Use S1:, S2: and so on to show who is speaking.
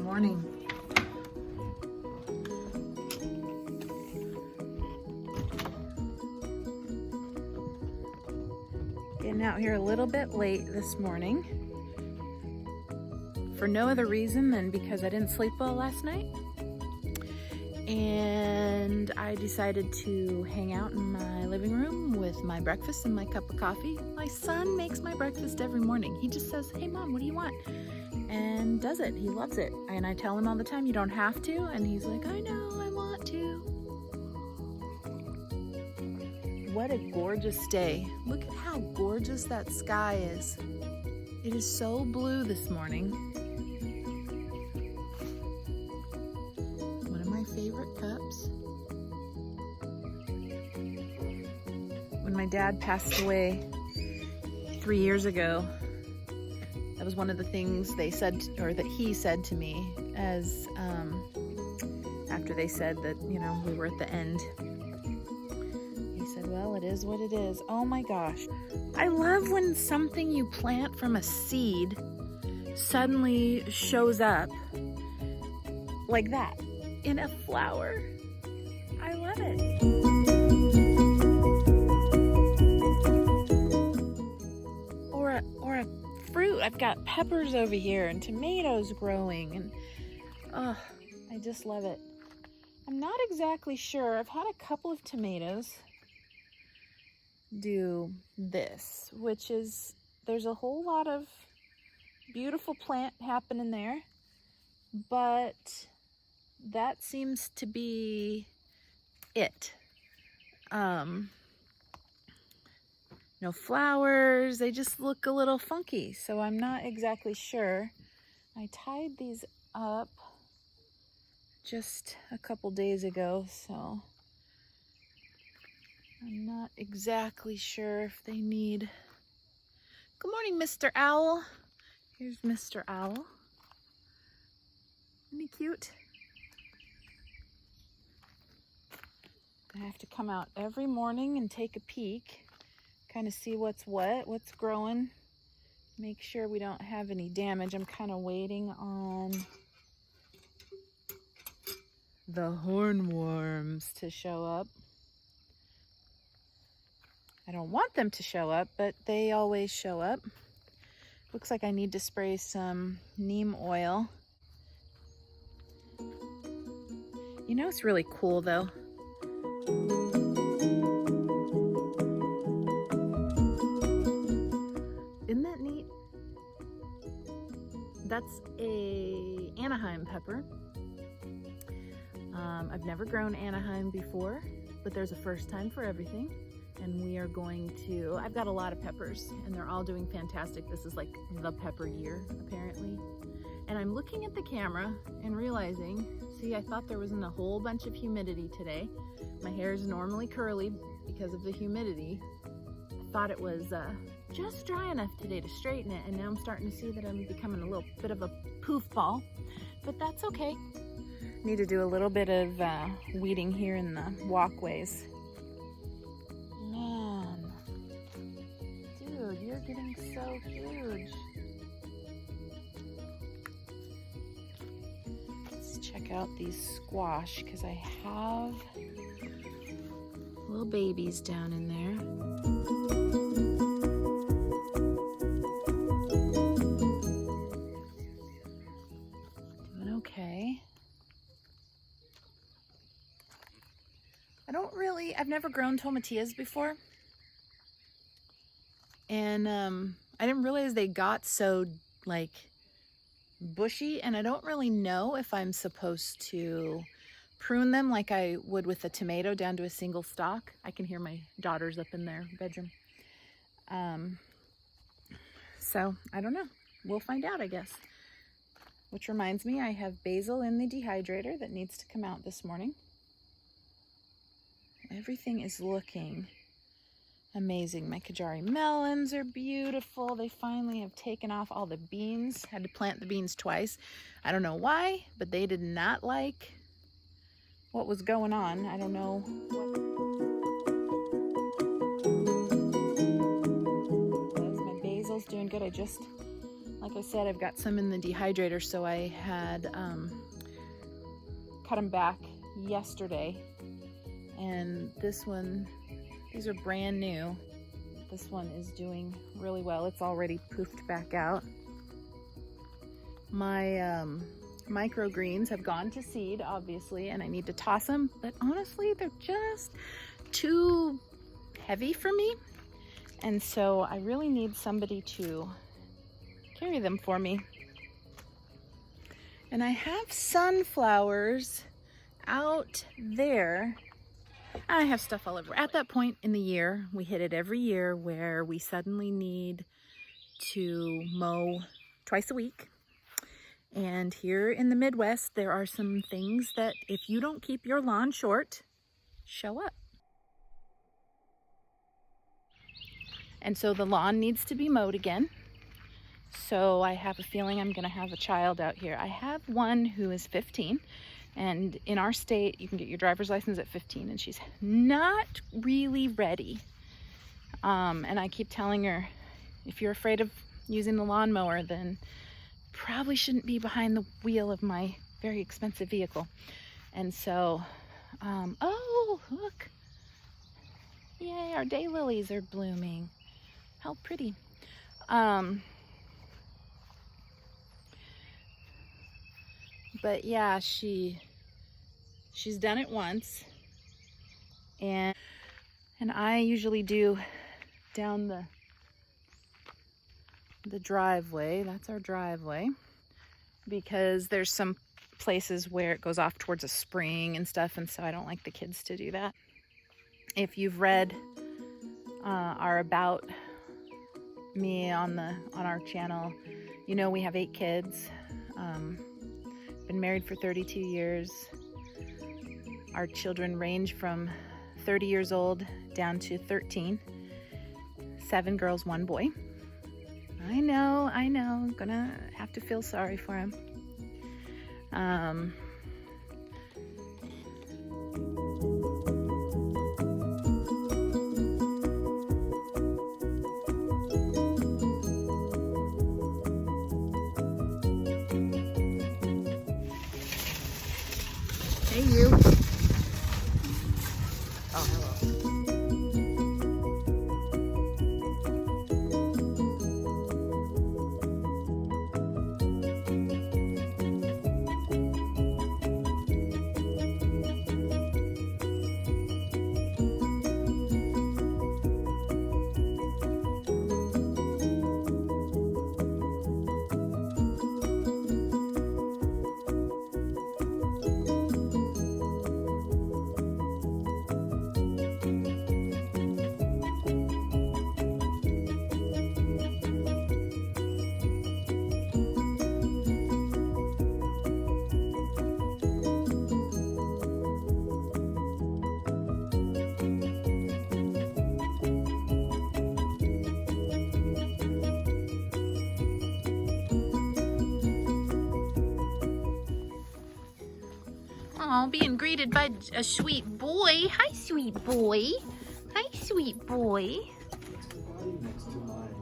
S1: morning. Getting out here a little bit late this morning for no other reason than because I didn't sleep well last night. And I decided to hang out in my living room with my breakfast and my cup of coffee. My son makes my breakfast every morning. He just says, "Hey Mom, what do you want?" And does it. He loves it. And I tell him all the time, "You don't have to." And he's like, "I know, I want to." What a gorgeous day. Look at how gorgeous that sky is. It is so blue this morning. One of my favorite cups. When my dad passed away 3 years ago, that was one of the things they said, or that he said to me as after they said that, you know, we were at the end. He said, "Well, it is what it is." Oh my gosh. I love when something you plant from a seed suddenly shows up like that in a flower. I love it. Or a fruit. I've got peppers over here and tomatoes growing, and oh, I just love it. I'm not exactly sure. I've had a couple of tomatoes do this, which is, there's a whole lot of beautiful plant happening there, but that seems to be it. No flowers, they just look a little funky, so I'm not exactly sure. I tied these up just a couple days ago, so I'm not exactly sure if they need... Good morning, Mr. Owl. Here's Mr. Owl. Isn't he cute? I have to come out every morning and take a peek, kind of see what's what's growing, make sure we don't have any damage. I'm kind of waiting on the hornworms to show up. I don't want them to show up, but they always show up. Looks like I need to spray some neem oil. You know, it's really cool though. Isn't that neat? That's a Anaheim pepper. I've never grown Anaheim before, but there's a first time for everything. And we are going to, I've got a lot of peppers and they're all doing fantastic. This is like the pepper year, apparently. And I'm looking at the camera and realizing, see, I thought there wasn't a whole bunch of humidity today. My hair is normally curly because of the humidity. I thought it was just dry enough today to straighten it, and now I'm starting to see that I'm becoming a little bit of a poof ball, but that's okay. Need to do a little bit of weeding here in the walkways. Man, dude, you're getting so huge. Let's check out these squash, because I have little babies down in there. Doing okay. I've never grown tomatillas before. And I didn't realize they got so like bushy, and I don't really know if I'm supposed to prune them like I would with a tomato down to a single stalk. I can hear my daughters up in their bedroom. So I don't know. We'll find out, I guess. Which reminds me, I have basil in the dehydrator that needs to come out this morning. Everything is looking amazing. My Kajari melons are beautiful. They finally have taken off all the beans. Had to plant the beans twice. I don't know why, but they did not like what was going on. I don't know what. My basil's doing good. I just Like I said, I've got some in the dehydrator, so I had cut them back yesterday. And this one, these are brand new. This one is doing really well. It's already poofed back out. My microgreens have gone to seed, obviously, and I need to toss them, but honestly, they're just too heavy for me. And so I really need somebody to carry them for me. And I have sunflowers out there. I have stuff all over. At that point in the year, we hit it every year where we suddenly need to mow twice a week. And here in the Midwest, there are some things that if you don't keep your lawn short, show up. And so the lawn needs to be mowed again. So I have a feeling I'm gonna have a child out here. I have one who is 15, and in our state, you can get your driver's license at 15, and she's not really ready. And I keep telling her, if you're afraid of using the lawnmower, then probably shouldn't be behind the wheel of my very expensive vehicle. And so, oh, look. Yay, our daylilies are blooming. How pretty. But yeah, she's done it once, and I usually do down the driveway. That's our driveway, because there's some places where it goes off towards a spring and stuff, and so I don't like the kids to do that. If you've read our About Me on our channel, you know we have 8 kids. Been married for 32 years. Our children range from 30 years old down to 13. 7 girls, 1 boy. I know, I'm gonna have to feel sorry for him. Hey, you. Oh, hello. Oh, being greeted by a sweet boy. Hi, sweet boy. Hi, sweet boy.
S2: What's the body next to mine?